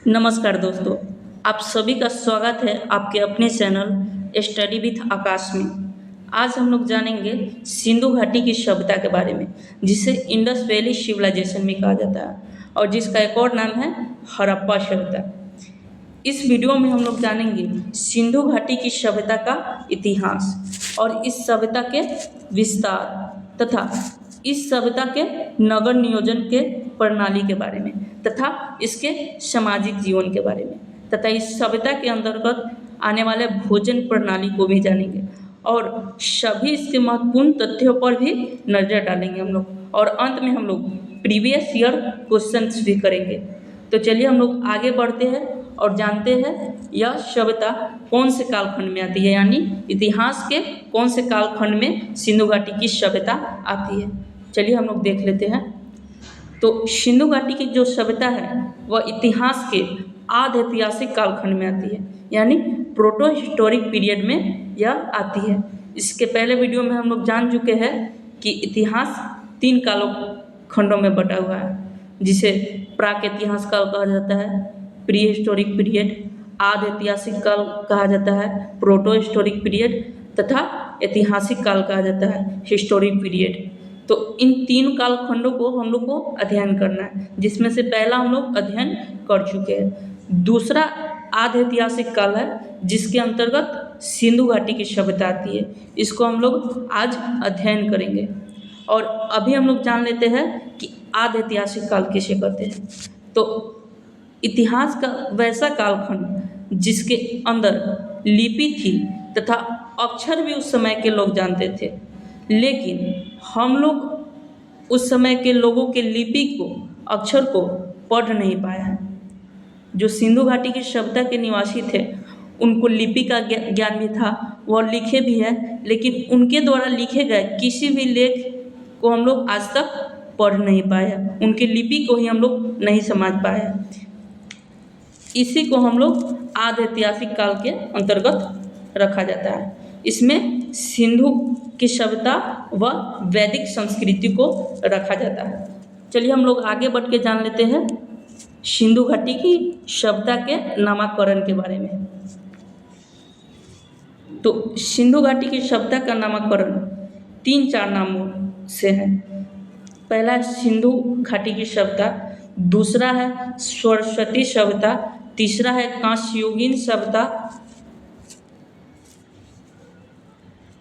नमस्कार दोस्तों, आप सभी का स्वागत है आपके अपने चैनल स्टडी विथ आकाश में। आज हम लोग जानेंगे सिंधु घाटी की सभ्यता के बारे में, जिसे इंडस वैली सिविलाइजेशन भी कहा जाता है और जिसका एक और नाम है हड़प्पा सभ्यता। इस वीडियो में हम लोग जानेंगे सिंधु घाटी की सभ्यता का इतिहास और इस सभ्यता के विस्तार तथा इस सभ्यता के नगर नियोजन के प्रणाली के बारे में तथा इसके सामाजिक जीवन के बारे में तथा इस सभ्यता के अंतर्गत आने वाले भोजन प्रणाली को भी जानेंगे और सभी इसके महत्वपूर्ण तथ्यों पर भी नजर डालेंगे हम लोग। और अंत में हम लोग प्रीवियस ईयर क्वेश्चंस भी करेंगे। तो चलिए हम लोग आगे बढ़ते हैं और जानते हैं यह सभ्यता कौन से कालखंड में आती है, यानी इतिहास के कौन से कालखंड में सिंधु घाटी की सभ्यता आती है। चलिए हम लोग देख लेते हैं। तो सिंधु घाटी की जो सभ्यता है वह इतिहास के आध ऐतिहासिक कालखंड में आती है, यानी प्रोटो हिस्टोरिक पीरियड में यह आती है। इसके पहले वीडियो में हम लोग जान चुके हैं कि इतिहास 3 कालों खंडों में बटा हुआ है, जिसे प्राक इतिहास काल कहा जाता है, प्री हिस्टोरिक पीरियड, आध ऐतिहासिक काल कहा जाता है, प्रोटो हिस्टोरिक पीरियड तथा ऐतिहासिक काल कहा जाता है, हिस्टोरिक पीरियड। तो इन 3 कालखंडों को हम लोग को अध्ययन करना है, जिसमें से पहला हम लोग अध्ययन कर चुके हैं। दूसरा आध ऐतिहासिक काल है, जिसके अंतर्गत सिंधु घाटी की सभ्यता आती है। इसको हम लोग आज अध्ययन करेंगे। और अभी हम लोग जान लेते हैं कि आध ऐतिहासिक काल किसे कहते हैं। तो इतिहास का वैसा कालखंड जिसके अंदर लिपि थी तथा अक्षर भी उस समय के लोग जानते थे, लेकिन हम लोग उस समय के लोगों के लिपि को, अक्षर को पढ़ नहीं पाया। जो सिंधु घाटी की सभ्यता के निवासी थे उनको लिपि का ज्ञान भी था, वह लिखे भी हैं, लेकिन उनके द्वारा लिखे गए किसी भी लेख को हम लोग आज तक पढ़ नहीं पाया, उनकी लिपि को ही हम लोग नहीं समझ पाया। इसी को हम लोग आध ऐतिहासिक काल के अंतर्गत रखा जाता है। इसमें सिंधु की सभ्यता व वैदिक संस्कृति को रखा जाता है। चलिए हम लोग आगे बढ़ के जान लेते हैं सिंधु घाटी की सभ्यता के नामकरण के बारे में। तो सिंधु घाटी की सभ्यता का नामकरण 3-4 नामों से है। पहला है सिंधु घाटी की सभ्यता, दूसरा है सरस्वती सभ्यता, तीसरा है कांस्ययुगीन सभ्यता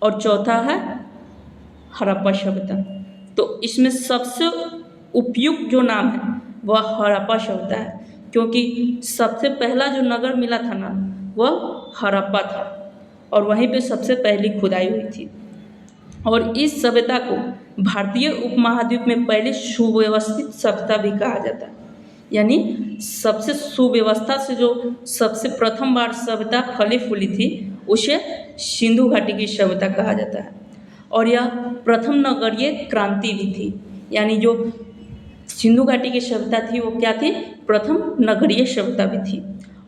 और चौथा है हड़प्पा सभ्यता। तो इसमें सबसे उपयुक्त जो नाम है वह हड़प्पा सभ्यता है, क्योंकि सबसे पहला जो नगर मिला था ना वह हड़प्पा था और वहीं पे सबसे पहली खुदाई हुई थी। और इस सभ्यता को भारतीय उपमहाद्वीप में पहली सुव्यवस्थित सभ्यता भी कहा जाता है, यानी सबसे सुव्यवस्था से जो सबसे प्रथम बार सभ्यता फली फूली थी उसे सिंधु घाटी की सभ्यता कहा जाता है। और यह प्रथम नगरीय क्रांति भी थी, यानी जो सिंधु घाटी की सभ्यता थी वो क्या थी, प्रथम नगरीय सभ्यता भी थी।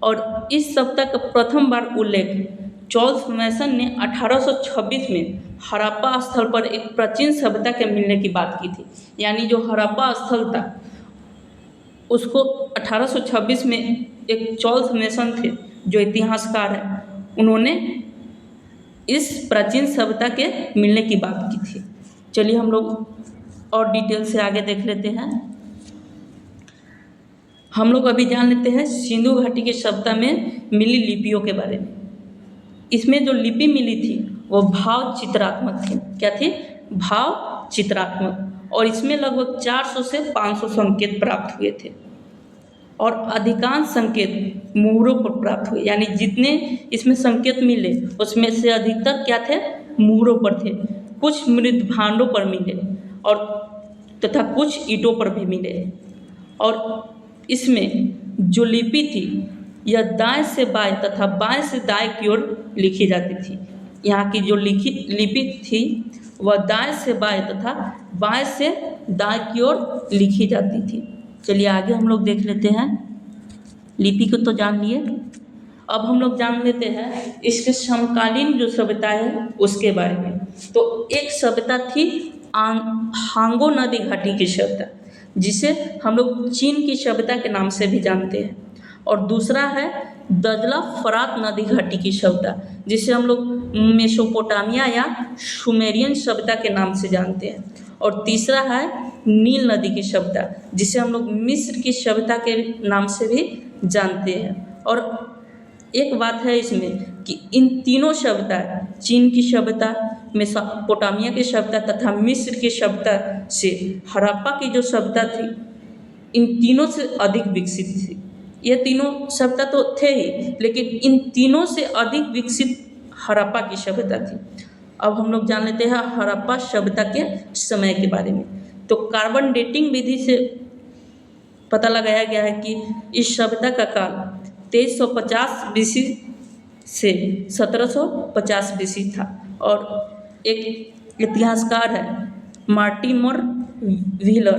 और इस सभ्यता का प्रथम बार उल्लेख चार्ल्स मैसन ने 1826 में हड़प्पा स्थल पर एक प्राचीन सभ्यता के मिलने की बात की थी। यानी जो हड़प्पा स्थल था उसको 1826 में एक चार्ल्स मैसन थे जो इतिहासकार हैं, उन्होंने इस प्राचीन सभ्यता के मिलने की बात की थी। चलिए हम लोग और डिटेल से आगे देख लेते हैं। हम लोग अभी जान लेते हैं सिंधु घाटी की सभ्यता में मिली लिपियों के बारे में। इसमें जो लिपि मिली थी वो भाव चित्रात्मक थी। क्या थी? भाव चित्रात्मक। और इसमें लगभग 400 से 500 संकेत प्राप्त हुए थे और अधिकांश संकेत मुहरों पर प्राप्त हुए, यानी जितने इसमें संकेत मिले उसमें से अधिकतर क्या थे, मुहरों पर थे। कुछ मृत भांडों पर मिले और तथा कुछ ईंटों पर भी मिले। और इसमें जो लिपि थी यह दाएं से बाएं तथा बाएं से दाएं की ओर लिखी जाती थी। यहाँ की जो लिपि थी वह दाएं से बाएं तथा बाएं से दाएं की ओर लिखी जाती थी। चलिए आगे हम लोग देख लेते हैं। लिपि को तो जान लिए, अब हम लोग जान लेते हैं इसके समकालीन जो सभ्यता है उसके बारे में। तो एक सभ्यता थी हांगो नदी घाटी की सभ्यता, जिसे हम लोग चीन की सभ्यता के नाम से भी जानते हैं। और दूसरा है दजला फरात नदी घाटी की सभ्यता, जिसे हम लोग मेसोपोटामिया या सुमेरियन सभ्यता के नाम से जानते हैं। और तीसरा है नील नदी की सभ्यता, जिसे हम लोग मिस्र की सभ्यता के नाम से भी जानते हैं। और एक बात है इसमें कि इन तीनों सभ्यता, चीन की सभ्यता, मेसोपोटामिया की सभ्यता तथा मिस्र की सभ्यता से हड़प्पा की जो सभ्यता थी, इन तीनों से अधिक विकसित थी। ये तीनों सभ्यता तो थे ही, लेकिन इन तीनों से अधिक विकसित हड़प्पा की सभ्यता थी। अब हम लोग जान लेते हैं हड़प्पा सभ्यता के समय के बारे में। तो कार्बन डेटिंग विधि से पता लगाया गया है कि इस सभ्यता का काल 2350 बीसी से 1750 बीसी था। और एक इतिहासकार है मार्टिमर व्हीलर,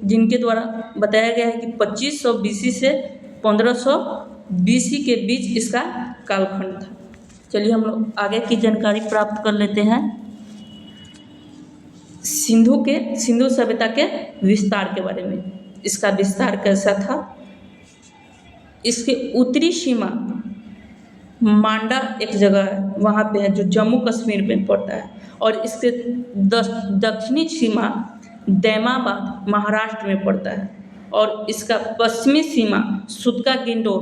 जिनके द्वारा बताया गया है कि 2500 बीसी से 1500 बीसी के बीच इसका कालखंड था। चलिए हम लोग आगे की जानकारी प्राप्त कर लेते हैं सिंधु सभ्यता के विस्तार के बारे में। इसका विस्तार कैसा था? इसके उत्तरी सीमा मांडा एक जगह है, वहाँ पे है, जो जम्मू कश्मीर में पड़ता है। और इसके दक्षिणी सीमा दैमाबाद महाराष्ट्र में पड़ता है। और इसका पश्चिमी सीमा सुतका गिंडोर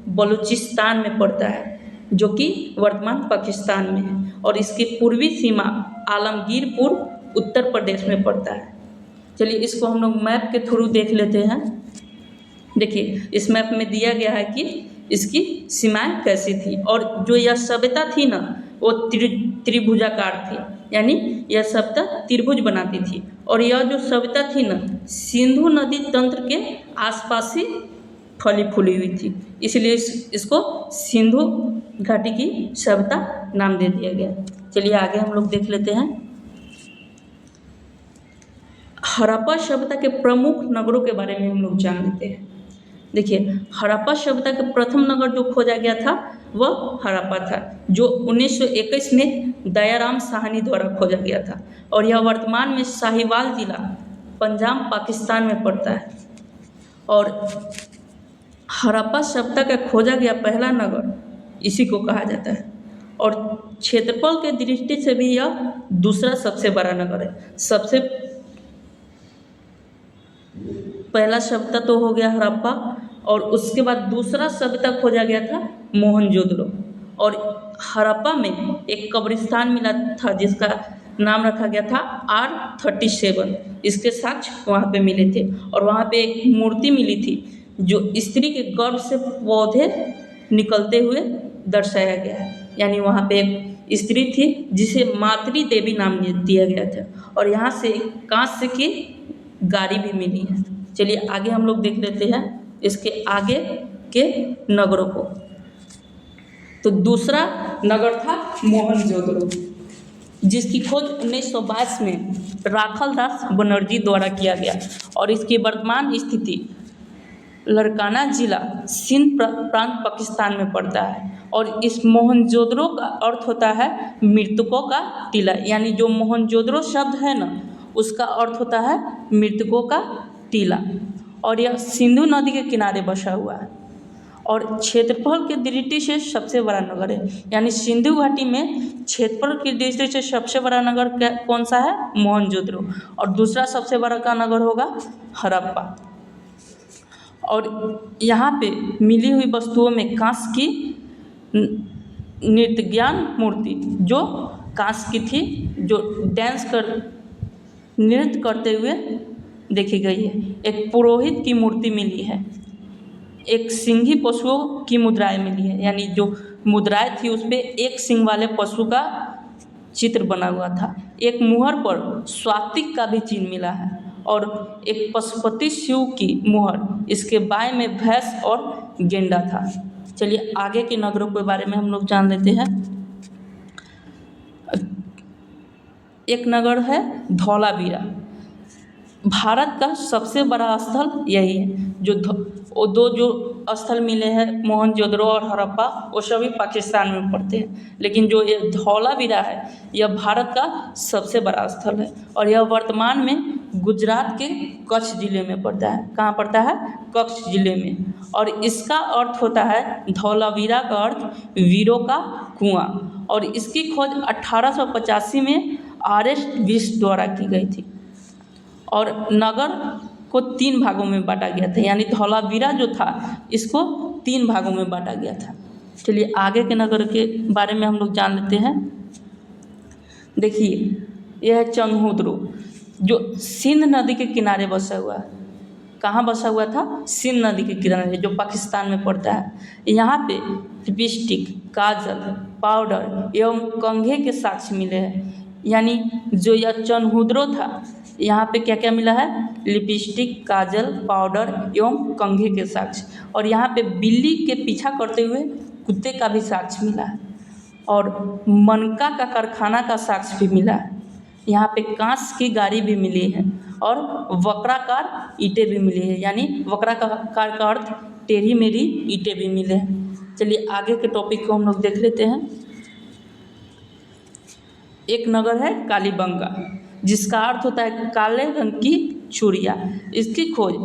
बलूचिस्तान में पड़ता है, जो कि वर्तमान पाकिस्तान में है। और इसकी पूर्वी सीमा आलमगीरपुर उत्तर प्रदेश में पड़ता है। चलिए इसको हम लोग मैप के थ्रू देख लेते हैं। देखिए इस मैप में दिया गया है कि इसकी सीमाएं कैसी थी। और जो यह सभ्यता थी ना, वो त्रिभुजाकार थी, यानी यह सभ्यता त्रिभुज बनाती थी। और यह जो सभ्यता थी ना, सिंधु नदी तंत्र के आसपास ही फली फूली हुई थी, इसलिए इसको सिंधु घाटी की सभ्यता नाम दे दिया गया। चलिए आगे हम लोग देख लेते हैं हड़प्पा सभ्यता के प्रमुख नगरों के बारे में हम लोग जान लेते हैं। देखिए हड़प्पा सभ्यता का प्रथम नगर जो खोजा गया था वह हड़प्पा था, जो 1921 में दयाराम साहनी द्वारा खोजा गया था। और यह वर्तमान में साहिवाल जिला पंजाब पाकिस्तान में पड़ता है। और हड़प्पा सभ्यता का खोजा गया पहला नगर इसी को कहा जाता है। और क्षेत्रफल के दृष्टि से भी यह दूसरा सबसे बड़ा नगर है। सबसे पहला सभ्यता तो हो गया हड़प्पा, और उसके बाद दूसरा सभ्यता खोजा गया था मोहनजोदड़ो। और हड़प्पा में एक कब्रिस्तान मिला था जिसका नाम रखा गया था R37। इसके साक्ष्य वहाँ पे मिले थे। और वहाँ पे एक मूर्ति मिली थी जो स्त्री के गर्भ से पौधे निकलते हुए दर्शाया गया है, यानी वहाँ पे एक स्त्री थी जिसे मातृ देवी नाम दिया गया था। और यहाँ से कांस्य की गाड़ी भी मिली है। चलिए आगे हम लोग देख लेते हैं इसके आगे के नगरों को। तो दूसरा नगर था मोहनजोदड़ो, जिसकी खोज 1922 में राखल दास बनर्जी द्वारा किया गया। और इसकी वर्तमान स्थिति लड़काना जिला सिंध प्रांत पाकिस्तान में पड़ता है। और इस मोहनजोदड़ो का अर्थ होता है मृतकों का टीला, यानी जो मोहनजोदड़ो शब्द है ना, उसका अर्थ होता है मृतकों का टीला। और यह सिंधु नदी के किनारे बसा हुआ है। और क्षेत्रफल की दृष्टि से सबसे बड़ा नगर है, यानी सिंधु घाटी में क्षेत्रफल की दृष्टि से सबसे बड़ा नगर कौन सा है? मोहनजोदड़ो। और दूसरा सबसे बड़ा का नगर होगा हड़प्पा। और यहाँ पे मिली हुई वस्तुओं में कांस्य की नृत्यज्ञान मूर्ति, जो कांस्य की थी, जो नृत्य करते हुए देखी गई है। एक पुरोहित की मूर्ति मिली है। एक सिंघी पशुओं की मुद्राएं मिली है, यानी जो मुद्राएं थी उस पे एक सिंह वाले पशु का चित्र बना हुआ था। एक मुहर पर स्वातिक का भी चिन्ह मिला है। और एक पशुपति शिव की मुहर, इसके बाएं में भैंस और गेंडा था। चलिए आगे के नगरों के बारे में हम लोग जान लेते हैं। एक नगर है धौलावीरा। भारत का सबसे बड़ा स्थल यही है। दो जो स्थल मिले हैं मोहनजोदड़ो और हड़प्पा, वो सभी पाकिस्तान में पड़ते हैं। लेकिन जो ये धौलावीरा है, यह भारत का सबसे बड़ा स्थल है। और यह वर्तमान में गुजरात के कच्छ जिले में पड़ता है। कहाँ पड़ता है? कच्छ जिले में। और इसका अर्थ होता है, धौलावीरा का अर्थ वीरों का कुआं। और इसकी खोज 1885 में RS विस्ट द्वारा की गई थी। और नगर को 3 भागों में बांटा गया था, यानी धौलावीरा जो था इसको 3 भागों में बांटा गया था। चलिए आगे के नगर के बारे में हम लोग जान लेते हैं। देखिए, यह है चनहुद्रो, जो सिंध नदी के किनारे बसा हुआ है। कहाँ बसा हुआ था? सिंध नदी के किनारे, जो पाकिस्तान में पड़ता है। यहाँ पे लिपस्टिक, काजल, पाउडर एवं कंघे के साक्ष्य मिले हैं। यानी जो यह चनहुद्रो था, यहाँ पे क्या क्या मिला है? लिपस्टिक, काजल, पाउडर एवं कंघे के साक्ष्य। और यहाँ पे बिल्ली के पीछा करते हुए कुत्ते का भी साक्ष्य मिला है। और मनका का कारखाना का साक्ष्य भी मिला है। यहाँ पे कांस की गाड़ी भी मिली है और वक्राकार ईंटें भी मिली है, यानी वक्राकार का अर्थ टेढ़ी मेढ़ी ईंटें भी मिले हैं। चलिए आगे के टॉपिक को हम लोग देख लेते हैं। एक नगर है कालीबंगा, जिसका अर्थ होता है काले रंग की चूड़िया। इसकी खोज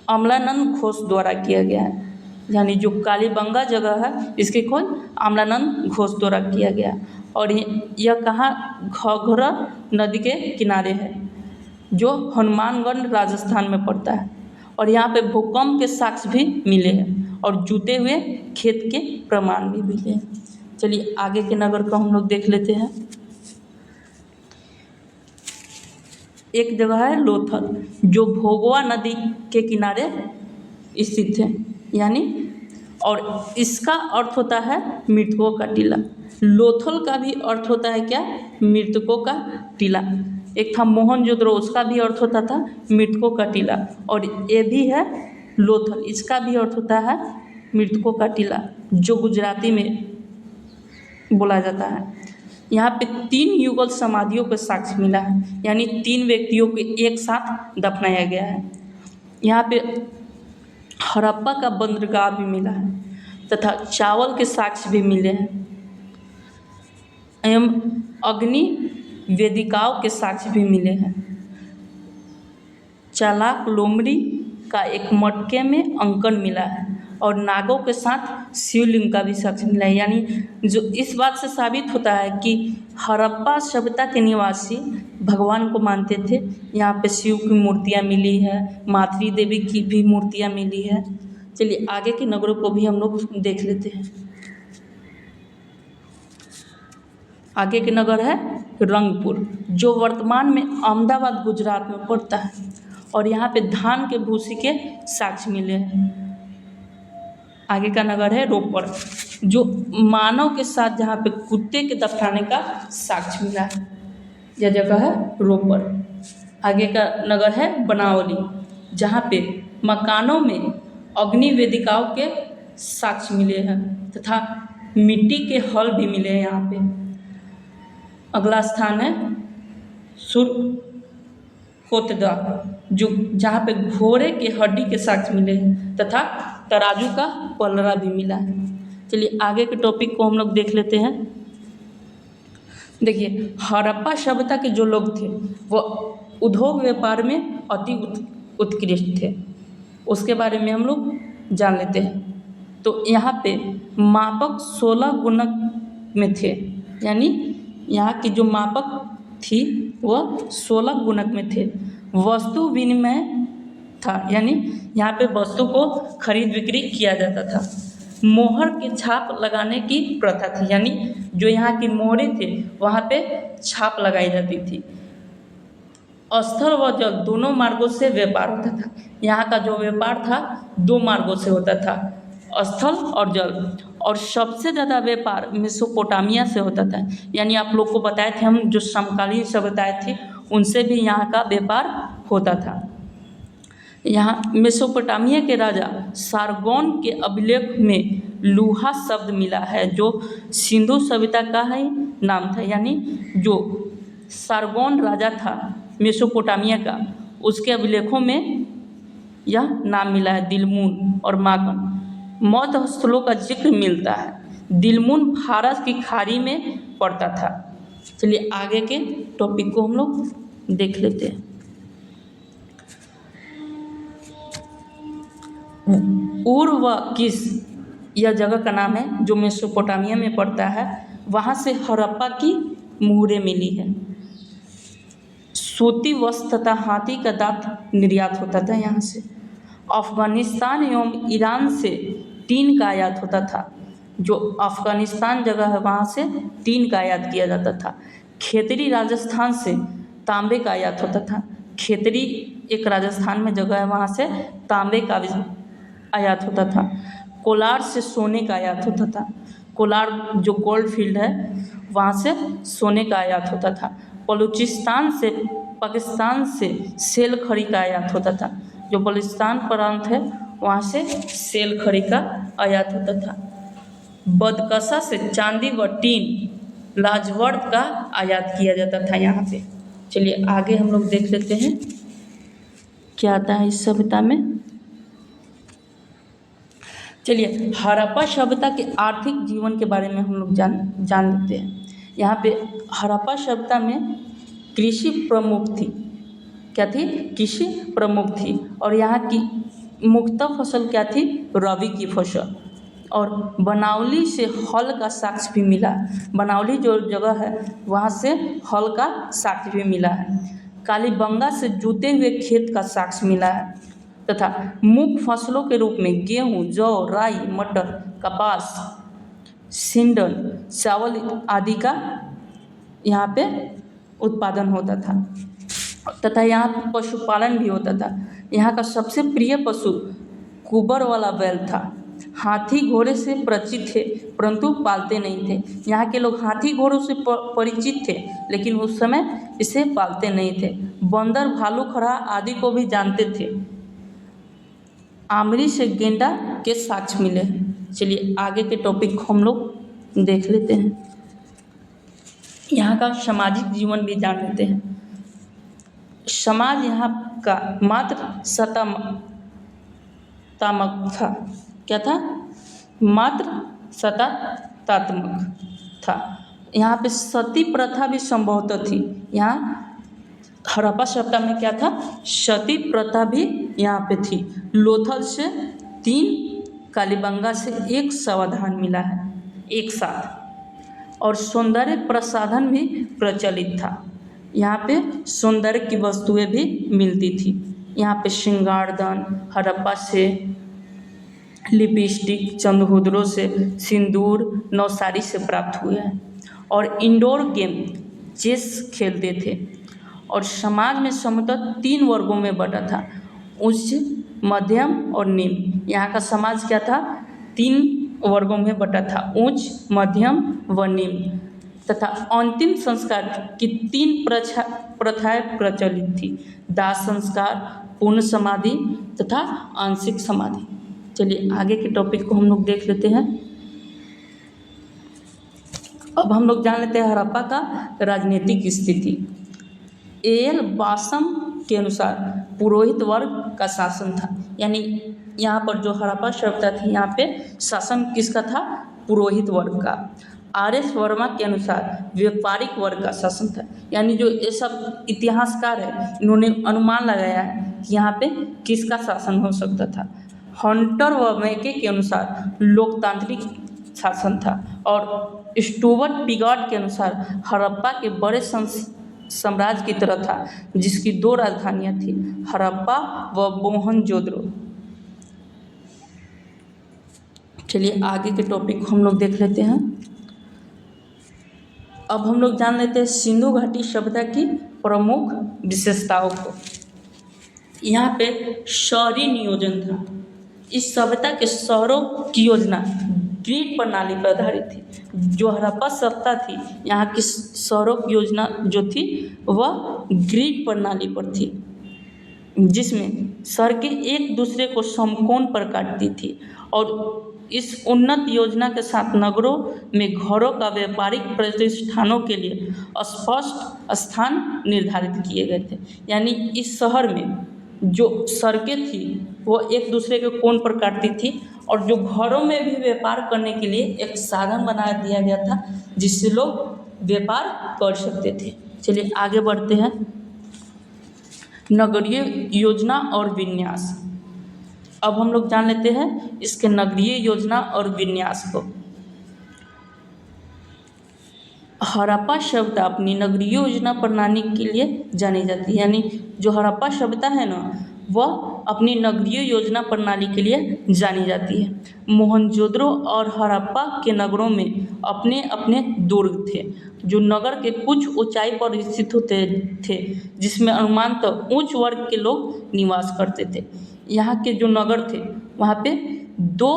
अमलानंद घोष द्वारा किया गया है। यानी जो कालीबंगा जगह है, इसकी खोज अमलानंद घोष द्वारा किया गया। और यह कहाँ? घाघरा नदी के किनारे है, जो हनुमानगढ़ राजस्थान में पड़ता है। और यहाँ पे भूकंप के साक्ष्य भी मिले हैं और जूते हुए खेत के प्रमाण भी मिले हैं। चलिए आगे के नगर को हम लोग देख लेते हैं। एक जगह है लोथल, जो भोगवा नदी के किनारे स्थित है। यानी और इसका अर्थ होता है मृतकों का टीला। लोथल का भी अर्थ होता है क्या? मृतकों का टीला। एक था मोहनजोदड़ो, उसका भी अर्थ होता था मृतकों का टीला। और ये भी है लोथल, इसका भी अर्थ होता है मृतकों का टीला, जो गुजराती में बोला जाता है। यहाँ पे 3 युगल समाधियों का साक्ष्य मिला है, यानी 3 व्यक्तियों को एक साथ दफनाया गया है। यहाँ पे हड़प्पा का बंदरगाह भी मिला है तथा चावल के साक्ष्य भी मिले हैं एवं अग्नि वेदिकाओं के साक्ष्य भी मिले हैं। चालाक लोमड़ी का एक मटके में अंकन मिला है और नागों के साथ शिवलिंग का भी साक्ष्य मिला है। यानी जो इस बात से साबित होता है कि हड़प्पा सभ्यता के निवासी भगवान को मानते थे। यहाँ पे शिव की मूर्तियाँ मिली है, मातृ देवी की भी मूर्तियाँ मिली है। चलिए आगे के नगरों को भी हम लोग देख लेते हैं। आगे के नगर है रंगपुर, जो वर्तमान में अहमदाबाद गुजरात में पड़ता है। और यहाँ पे धान के भूसी के साक्ष्य मिले हैं। आगे का नगर है रोपड़, जो मानव के साथ जहाँ पे कुत्ते के दफनाने का साक्ष्य मिला है। यह जगह है रोपड़। आगे का नगर है बनावली, जहाँ पे मकानों में अग्नि वेदिकाओं के साक्ष्य मिले हैं तथा मिट्टी के हल भी मिले हैं यहाँ पे। अगला स्थान है सुरकोतदा, जो जहाँ पे घोड़े के हड्डी के साक्ष्य मिले हैं तथा तराजू का पलड़ा भी मिला है। चलिए आगे के टॉपिक को हम लोग देख लेते हैं। देखिए, हड़प्पा सभ्यता के जो लोग थे वो उद्योग व्यापार में अति उत्कृष्ट थे। उसके बारे में हम लोग जान लेते हैं। तो यहाँ पे मापक 16 गुणक में थे, यानी यहाँ की जो मापक थी वह 16 गुणक में थे। वस्तु विनिमय था, यानी यहाँ पे वस्तु को खरीद बिक्री किया जाता था। मोहर के छाप लगाने की प्रथा थी, यानी जो यहाँ की मोहरें थे वहाँ पे छाप लगाई जाती थी। स्थल व जल दोनों मार्गों से व्यापार होता था। यहाँ का जो व्यापार था 2 मार्गों से होता था, स्थल और जल। और सबसे ज़्यादा व्यापार मेसोपोटामिया से होता था। यानी आप लोग को बताए थे हम, जो समकालीन सभ्यताएं थी उनसे भी यहाँ का व्यापार होता था। यहाँ मेसोपोटामिया के राजा सारगोन के अभिलेख में लूहा शब्द मिला है, जो सिंधु सभ्यता का ही नाम था। यानी जो सारगोन राजा था मेसोपोटामिया का, उसके अभिलेखों में यह नाम मिला है, दिलमुन और माकन। मौत स्थलों का जिक्र मिलता है। दिलमुन फारस की खाड़ी में पड़ता था। चलिए आगे के टॉपिक को हम लोग देख लेते हैं। उर व किस यह जगह का नाम है जो मेसोपोटामिया में पड़ता है। वहाँ से हड़प्पा की मुहरें मिली है। सूती वस्त्र तथा हाथी का दांत निर्यात होता था यहाँ से। अफ़गानिस्तान एवं ईरान से टीन का आयात होता था। जो अफ़गानिस्तान जगह है वहाँ से टीन का आयात किया जाता था। खेतरी राजस्थान से तांबे का आयात होता था। खेतरी एक राजस्थान में जगह है, वहाँ से तांबे का आयात होता था। कोलार से सोने का आयात होता था। कोलार जो गोल्ड फील्ड है वहाँ से सोने का आयात होता था। बलूचिस्तान से पाकिस्तान से सेल खड़ी का आयात होता था। जो बलूचिस्तान प्रांत है वहाँ से सेल खड़ी का आयात होता था। बदकसा से चांदी व टीन लाजवर्द का आयात किया जाता था यहाँ पे। चलिए आगे हम लोग देख लेते हैं क्या आता है इस सभ्यता में। चलिए हड़प्पा सभ्यता के आर्थिक जीवन के बारे में हम लोग जान लेते हैं। यहाँ पे हड़प्पा सभ्यता में कृषि प्रमुख थी। क्या थी? कृषि प्रमुख थी। और यहाँ की मुख्य फसल क्या थी? रबी की फसल। और बनावली से हल का साक्ष्य भी मिला। बनावली जो जगह है वहाँ से हल का साक्ष्य भी मिला है। कालीबंगा से जुते हुए खेत का साक्ष्य मिला है तथा मुख्य फसलों के रूप में गेहूँ, जौ, राई, मटर, कपास, सिंडन, चावल आदि का यहाँ पे उत्पादन होता था तथा यहाँ पे पशुपालन भी होता था। यहाँ का सबसे प्रिय पशु कुबर वाला बैल था। हाथी घोड़े से परिचित थे परंतु पालते नहीं थे। यहाँ के लोग हाथी घोड़ों से परिचित थे लेकिन उस समय इसे पालते नहीं थे। बंदर, भालू, खरहा आदि को भी जानते थे। आमरी से गेंडा के साक्ष्य मिले हैं। चलिए आगे के टॉपिक को हम लोग देख लेते हैं। यहाँ का सामाजिक जीवन भी जान लेते हैं। समाज यहाँ का मात्र सत्तात्मक था। क्या था? मात्र सत्तात्मक था। यहाँ पे सती प्रथा भी संभवतः थी। यहाँ हड़प्पा सभ्यता में क्या था? सती प्रथा भी यहाँ पे थी। लोथल से 3, कालीबंगा से 1 समाधान मिला है एक साथ। और सौंदर्य प्रसाधन भी प्रचलित था। यहाँ पे सौंदर्य की वस्तुएं भी मिलती थी। यहाँ पे श्रृंगारदान हड़प्पा से, लिपस्टिक चंद्रहुदरों से, सिंदूर नौसारी से प्राप्त हुए हैं। और इंडोर गेम चेस खेलते थे। और समाज में समूलतः 3 वर्गों में बटा था, उच्च, मध्यम और निम्न। यहाँ का समाज क्या था? 3 वर्गों में बटा था, उच्च, मध्यम व निम्न। तथा अंतिम संस्कार की 3 प्रथाएं प्रचलित थी, दाह संस्कार, पूर्ण समाधि तथा आंशिक समाधि। चलिए आगे के टॉपिक को हम लोग देख लेते हैं। अब हम लोग जान लेते हैं हड़प्पा का राजनीतिक स्थिति। एल बासम के अनुसार पुरोहित वर्ग का शासन था। यानी यहाँ पर जो हड़प्पा सभ्यता थी यहाँ पे शासन किसका था? पुरोहित वर्ग का। आर.एस. वर्मा के अनुसार व्यापारिक वर्ग का शासन था। यानी जो ये सब इतिहासकार है इन्होंने अनुमान लगाया है कि यहाँ पे किसका शासन हो सकता था। हंटर व मैके के अनुसार लोकतांत्रिक शासन था। और स्टुअर्ट पिगॉट के अनुसार हड़प्पा के बड़े साम्राज्य की तरह था जिसकी 2 राजधानियां थी, हड़प्पा व मोहनजोदड़ो। चलिए आगे के टॉपिक को हम लोग देख लेते हैं। अब हम लोग जान लेते हैं सिंधु घाटी सभ्यता की प्रमुख विशेषताओं को। यहाँ पे शहरी नियोजन था। इस सभ्यता के शहरों की योजना ग्रिड प्रणाली पर आधारित थी। जो हड़प्पा सभ्यता थी यहाँ की शहरों की योजना जो थी वह ग्रिड प्रणाली पर थी, जिसमें सड़कें एक दूसरे को समकोण पर काटती थी। और इस उन्नत योजना के साथ नगरों में घरों का व्यापारिक प्रतिष्ठानों के लिए स्पष्ट स्थान निर्धारित किए गए थे। यानी इस शहर में जो सड़कें थी वो एक दूसरे के कोण पर काटती थी और जो घरों में भी व्यापार करने के लिए एक साधन बना दिया गया था जिससे लोग व्यापार कर सकते थे। चलिए आगे बढ़ते हैं। नगरीय योजना और विन्यास। अब हम लोग जान लेते हैं इसके नगरीय योजना और विन्यास को। हड़प्पा सभ्यता अपनी नगरीय योजना प्रणाली के लिए जानी जाती है, यानी जो हड़प्पा सभ्यता है ना, वह अपनी नगरीय योजना प्रणाली के लिए जानी जाती है। मोहनजोदड़ो और हड़प्पा के नगरों में अपने अपने दुर्ग थे, जो नगर के कुछ ऊंचाई पर स्थित होते थे, जिसमें अनुमानतः उच्च वर्ग के लोग निवास करते थे। यहाँ के जो नगर थे वहाँ पे दो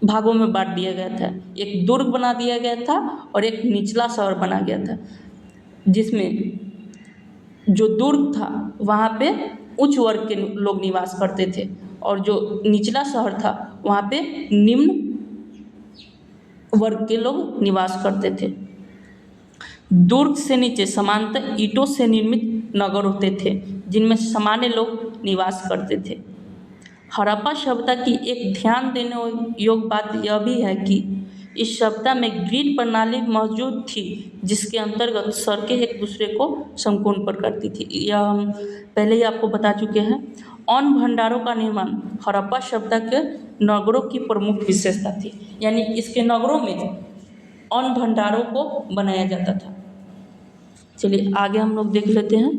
भागों में बांट दिया गया था, एक दुर्ग बना दिया गया था और एक निचला शहर बना गया था, जिसमें जो दुर्ग था वहाँ पे उच्च वर्ग के लोग निवास करते थे और जो निचला शहर था वहाँ पे निम्न वर्ग के लोग निवास करते थे। दुर्ग से नीचे समांतर ईंटों से निर्मित नगर होते थे, जिनमें सामान्य लोग निवास करते थे। हड़प्पा सभ्यता की एक ध्यान देने योग्य बात यह भी है कि इस सभ्यता में ग्रिड प्रणाली मौजूद थी, जिसके अंतर्गत सड़कें एक दूसरे को समकोण पर करती थी। यह हम पहले ही आपको बता चुके हैं। अन्न भंडारों का निर्माण हड़प्पा सभ्यता के नगरों की प्रमुख विशेषता थी, यानी इसके नगरों में अन्न भंडारों को बनाया जाता था। चलिए आगे हम लोग देख लेते हैं।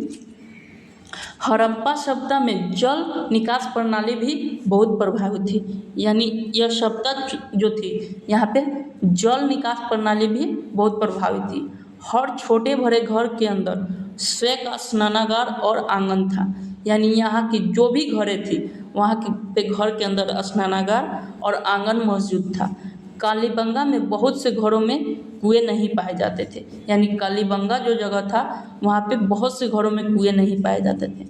हड़प्पा सभ्यता में जल निकास प्रणाली भी बहुत प्रभावित थी, यानी यह सभ्यता जो थी यहाँ पे जल निकास प्रणाली भी बहुत प्रभावित थी। हर छोटे बड़े घर के अंदर स्वयं का स्नानागार और आंगन था, यानी यहाँ की जो भी घरें थी वहाँ के घर के अंदर स्नानागार और आंगन मौजूद था। कालीबंगा में बहुत से घरों में कुएं नहीं पाए जाते थे, यानी कालीबंगा जो जगह था वहाँ पे बहुत से घरों में कुएं नहीं पाए जाते थे।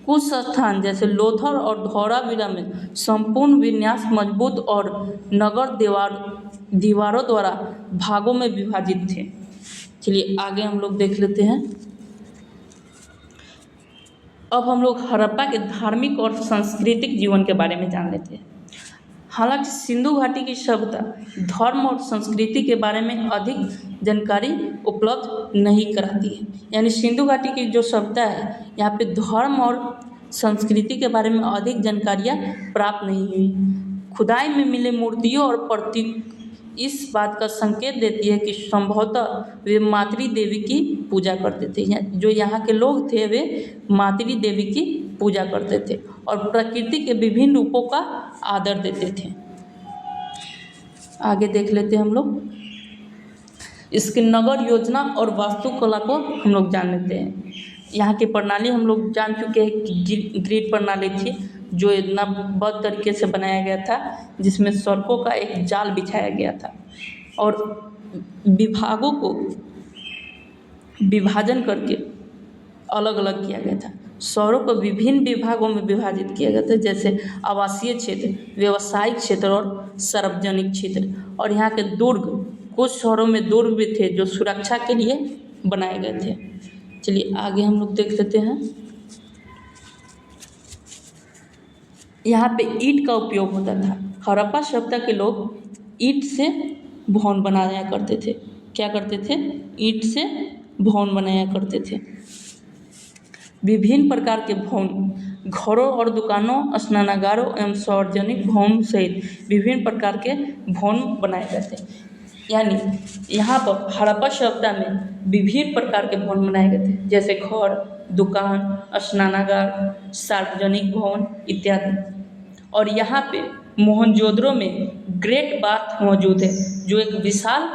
कुछ स्थान जैसे लोथर और धौलावीरा में संपूर्ण विन्यास मजबूत और नगर दीवारों द्वारा भागों में विभाजित थे। चलिए आगे हम लोग देख लेते हैं। अब हम लोग हड़प्पा के धार्मिक और सांस्कृतिक जीवन के बारे में जान लेते हैं। हालांकि सिंधु घाटी की सभ्यता धर्म और संस्कृति के बारे में अधिक जानकारी उपलब्ध नहीं कराती है, यानी सिंधु घाटी की जो सभ्यता है यहाँ पे धर्म और संस्कृति के बारे में अधिक जानकारियाँ प्राप्त नहीं हुई। खुदाई में मिले मूर्तियों और प्रतीक इस बात का संकेत देती है कि संभवतः वे मातृ देवी की पूजा करते थे। जो यहाँ के लोग थे वे मातृ देवी की पूजा करते थे और प्रकृति के विभिन्न रूपों का आदर देते थे। आगे देख लेते हैं हम लोग। इसके नगर योजना और वास्तुकला को हम लोग जान लेते हैं। यहाँ की प्रणाली हम लोग जान चुके हैं कि ग्रिड प्रणाली थी, जो योजनाबद्ध तरीके से बनाया गया था, जिसमें सड़कों का एक जाल बिछाया गया था और विभागों को विभाजन करके अलग अलग किया गया था। शहरों को विभिन्न विभागों में विभाजित किया गया था, जैसे आवासीय क्षेत्र, व्यावसायिक क्षेत्र और सार्वजनिक क्षेत्र। और यहाँ के दुर्ग, कुछ शहरों में दुर्ग भी थे जो सुरक्षा के लिए बनाए गए थे। चलिए आगे हम लोग देख लेते हैं। यहाँ पे ईंट का उपयोग होता था। हड़प्पा सभ्यता के लोग ईंट से भवन बनाया करते थे। क्या करते थे? ईंट से भवन बनाया करते थे। विभिन्न प्रकार के भवन घरों और दुकानों, स्नानागारों एवं सार्वजनिक भवन सहित विभिन्न प्रकार के भवन बनाए गए थे। यानी यहाँ पर हड़प्पा सभ्यता में विभिन्न प्रकार के भवन बनाए गए थे, जैसे घर, दुकान, स्नानागार, सार्वजनिक भवन इत्यादि। और यहाँ पे मोहनजोदड़ो में ग्रेट बाथ मौजूद है, जो एक विशाल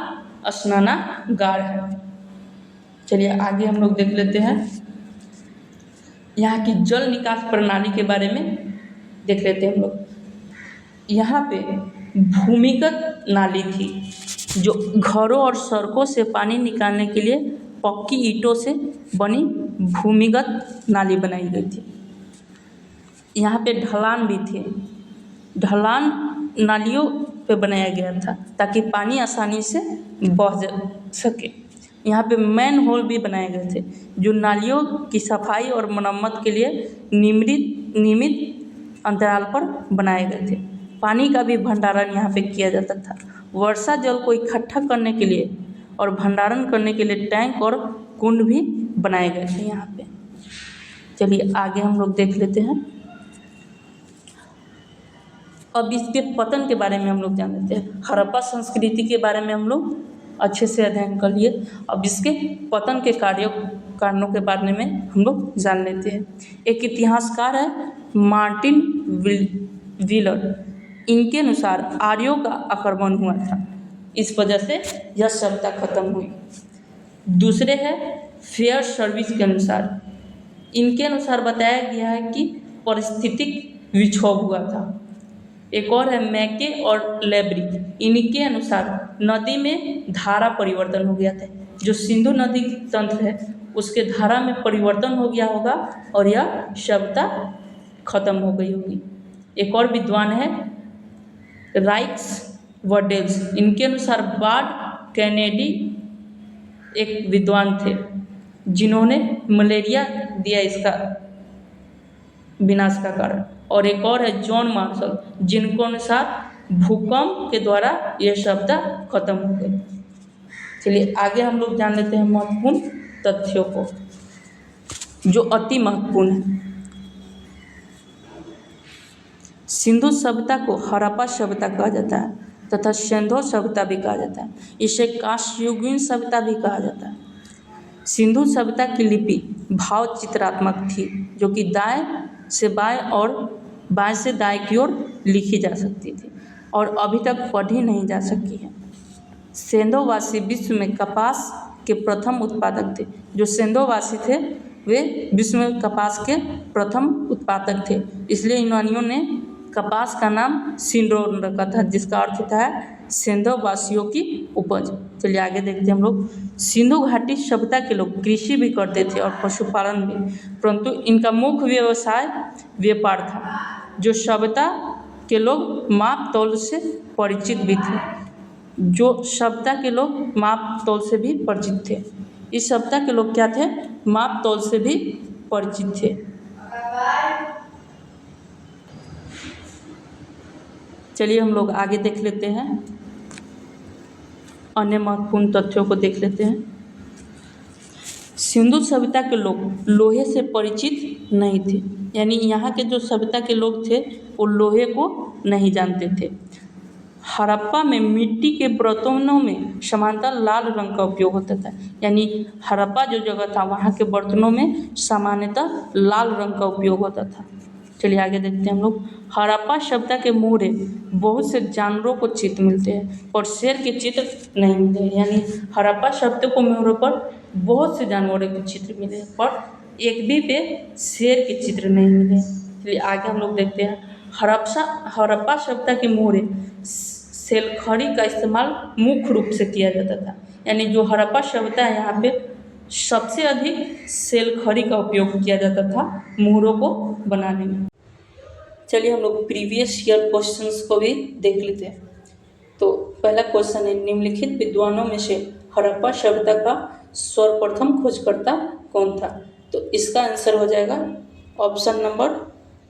स्नानागार है। चलिए आगे हम लोग देख लेते हैं। यहाँ की जल निकास प्रणाली के बारे में देख लेते हैं हम लोग। यहाँ पे भूमिगत नाली थी, जो घरों और सड़कों से पानी निकालने के लिए पक्की ईंटों से बनी भूमिगत नाली बनाई गई थी। यहाँ पे ढलान भी थे। ढलान नालियों पे बनाया गया था ताकि पानी आसानी से बह सके। यहाँ पे मैन होल भी बनाए गए थे, जो नालियों की सफाई और मरम्मत के लिए नियमित अंतराल पर बनाए गए थे। पानी का भी भंडारण यहाँ पे किया जाता था। वर्षा जल को इकट्ठा करने के लिए और भंडारण करने के लिए टैंक और कुंड भी बनाए गए थे यहाँ पे। चलिए आगे हम लोग देख लेते हैं। अब इसके पतन के बारे में हम लोग जान लेते हैं। हड़प्पा संस्कृति के बारे में हम लोग अच्छे से अध्ययन कर लिए। अब इसके पतन के कारणों के बारे में हम लोग जान लेते हैं। एक इतिहासकार है मार्टिन व्हीलर, इनके अनुसार आर्यों का आक्रमण हुआ था, इस वजह से यह सभ्यता खत्म हुई। दूसरे है फेयर सर्विस के अनुसार, इनके अनुसार बताया गया है कि पारिस्थितिक विक्षोभ हुआ था। एक और है मैके और लेब्री, इनके अनुसार नदी में धारा परिवर्तन हो गया था। जो सिंधु नदी तंत्र है उसके धारा में परिवर्तन हो गया होगा और यह सभ्यता खत्म हो गई होगी। एक और विद्वान है राइक्स वर्डेल्स, इनके अनुसार बार्ड कैनेडी एक विद्वान थे जिन्होंने मलेरिया दिया इसका विनाश का कारण। और एक और है जॉन मार्शल, जिनको अनुसार भूकंप के द्वारा यह सभ्यता खत्म हो गई। चलिए आगे हम लोग जान लेते हैं महत्वपूर्ण तथ्यों को जो अति महत्वपूर्ण है। सिंधु सभ्यता को हड़प्पा सभ्यता कहा जाता है तथा सिंधु सभ्यता भी कहा जाता है। इसे कांस्ययुगीन सभ्यता भी कहा जाता है। सिंधु सभ्यता की लिपि भाव चित्रात्मक थी, जो कि दाएं से बाएं और बाएं से दाएं की ओर लिखी जा सकती थी और अभी तक पढ़ी नहीं जा सकी है। सिंधुवासी विश्व में कपास के प्रथम उत्पादक थे। जो सिंधुवासी थे वे विश्व में कपास के प्रथम उत्पादक थे, इसलिए यूनानियों ने कपास का नाम सिंड्रो रखा था, जिसका अर्थ होता है सिंधुवासियों की उपज। चलिए आगे देखते हैं हम लोग। सिंधु घाटी सभ्यता के लोग कृषि भी करते थे और पशुपालन भी, परंतु इनका मुख्य व्यवसाय व्यापार था। जो सभ्यता के लोग माप तौल से परिचित भी थे। जो सभ्यता के लोग माप तौल से भी परिचित थे। इस सभ्यता के लोग क्या थे? माप तौल से भी परिचित थे। चलिए हम लोग आगे देख लेते हैं, अन्य महत्वपूर्ण तथ्यों को देख लेते हैं। सिंधु सभ्यता के लोग लोहे से परिचित नहीं थे, यानी यहाँ के जो सभ्यता के लोग थे वो लोहे को नहीं जानते थे। हड़प्पा में मिट्टी के बर्तनों में सामान्यतः लाल रंग का उपयोग होता था, यानी हड़प्पा जो जगह था वहाँ के बर्तनों में सामान्यतः लाल रंग का उपयोग होता था। चलिए आगे देखते हैं हम लोग। हड़प्पा सभ्यता के मोहरे बहुत से जानवरों को चित्र मिलते हैं और शेर के चित्र नहीं मिलते हैं, यानी हड़प्पा सभ्यता को मोहरों पर बहुत से जानवरों के चित्र मिले पर एक भी पे शेर के चित्र नहीं मिले। चलिए आगे हम लोग देखते हैं। हड़प्पा सभ्यता के मोहरे सेलखड़ी का इस्तेमाल मुख्य रूप से किया जाता था, यानी जो हड़प्पा सभ्यता है यहाँ पे सबसे अधिक सेलखड़ी का उपयोग किया जाता था मोहरों को बनाने में। चलिए हम लोग प्रीवियस ईयर क्वेश्चंस को भी देख लेते हैं। तो पहला क्वेश्चन है, निम्नलिखित विद्वानों में से हड़प्पा सभ्यता का सर्वप्रथम खोजकर्ता कौन था? तो इसका आंसर हो जाएगा ऑप्शन नंबर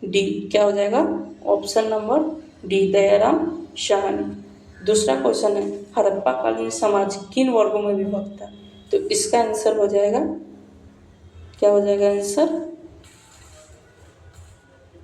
डी। क्या हो जाएगा? Option number D, Dayaram Sahni. दूसरा क्वेश्चन है, हड़प्पा कालीन समाज किन वर्गों में विभक्त था? तो इसका आंसर हो जाएगा, क्या हो जाएगा आंसर?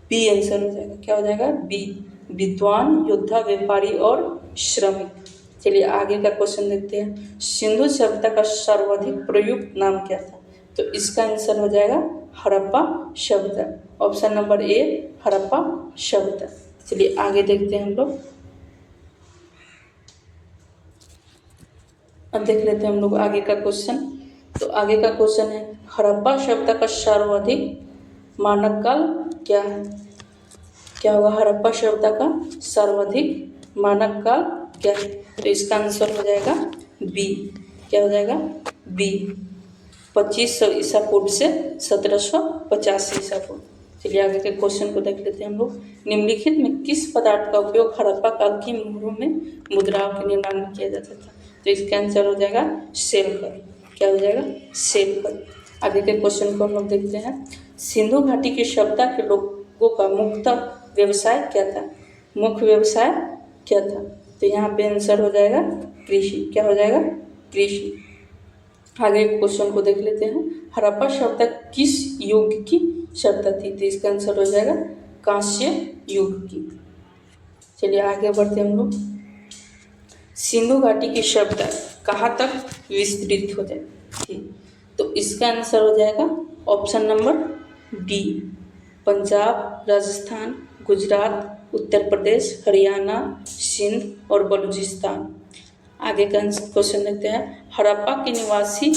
बी आंसर हो जाएगा। क्या हो जाएगा? बी, विद्वान, योद्धा, व्यापारी और श्रमिक। चलिए आगे का क्वेश्चन देखते हैं। सिंधु सभ्यता का सर्वाधिक प्रयुक्त नाम क्या था? तो इसका आंसर हो जाएगा हड़प्पा सभ्यता। ऑप्शन नंबर ए, हड़प्पा सभ्यता। चलिए आगे देखते हैं हम लोग। अब देख लेते हैं हम लोग आगे का क्वेश्चन। तो आगे का क्वेश्चन है, हड़प्पा सभ्यता का सर्वाधिक मानक काल क्या है? क्या होगा हड़प्पा सभ्यता का सर्वाधिक मानक काल क्या है? तो इसका आंसर हो जाएगा बी। क्या हो जाएगा? बी, 2500 ईसा पूर्व से 1750 ईसा पूर्व। चलिए आगे के क्वेश्चन को देख लेते हैं हम लोग। निम्नलिखित में किस पदार्थ का उपयोग हड़प्पा काल की मोहरों में मुद्राओं के निर्माण में किया जाता था? तो इसका आंसर हो जाएगा सेलखड़ी। क्या हो जाएगा? सेलखड़ी। आगे के क्वेश्चन को हम लोग देखते हैं। सिंधु घाटी की सभ्यता के लोगों का मुख्य व्यवसाय क्या था? मुख्य व्यवसाय क्या था? तो यहाँ पे आंसर हो जाएगा कृषि। क्या हो जाएगा? कृषि। आगे क्वेश्चन को देख लेते हैं। हड़प्पा सभ्यता किस युग की सभ्यता थी, तो इसका आंसर हो जाएगा कांस्य युग की। चलिए आगे बढ़ते हैं हम लोग। सिंधु घाटी की सभ्यता कहाँ तक विस्तृत हो जाए थी, तो इसका आंसर हो जाएगा option number D, Punjab, Rajasthan, Gujarat, Uttar Pradesh, Haryana, Sindh और बलूचिस्तान। आगे का क्वेश्चन देखते हैं। हड़प्पा के निवासी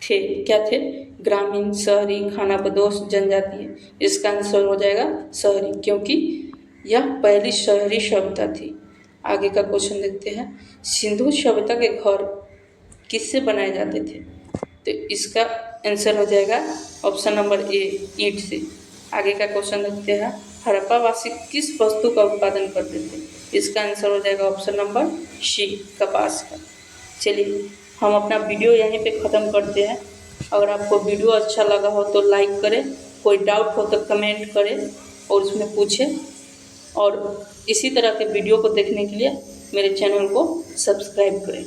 थे, क्या थे? ग्रामीण, शहरी, खानाबदोश, जनजातीय। इसका आंसर हो जाएगा शहरी, क्योंकि यह पहली शहरी सभ्यता थी। आगे का क्वेश्चन देखते हैं। सिंधु सभ्यता के घर किससे बनाए जाते थे, तो इसका आंसर हो जाएगा ऑप्शन नंबर ए, ईंट से। आगे का क्वेश्चन देखते हैं। हड़प्पावासी किस वस्तु का उत्पादन करते थे, इसका आंसर हो जाएगा ऑप्शन नंबर सी, कपास का। चलिए हम अपना वीडियो यहीं पे ख़त्म करते हैं। अगर आपको वीडियो अच्छा लगा हो तो लाइक करें, कोई डाउट हो तो कमेंट करें और उसमें पूछें, और इसी तरह के वीडियो को देखने के लिए मेरे चैनल को सब्सक्राइब करें।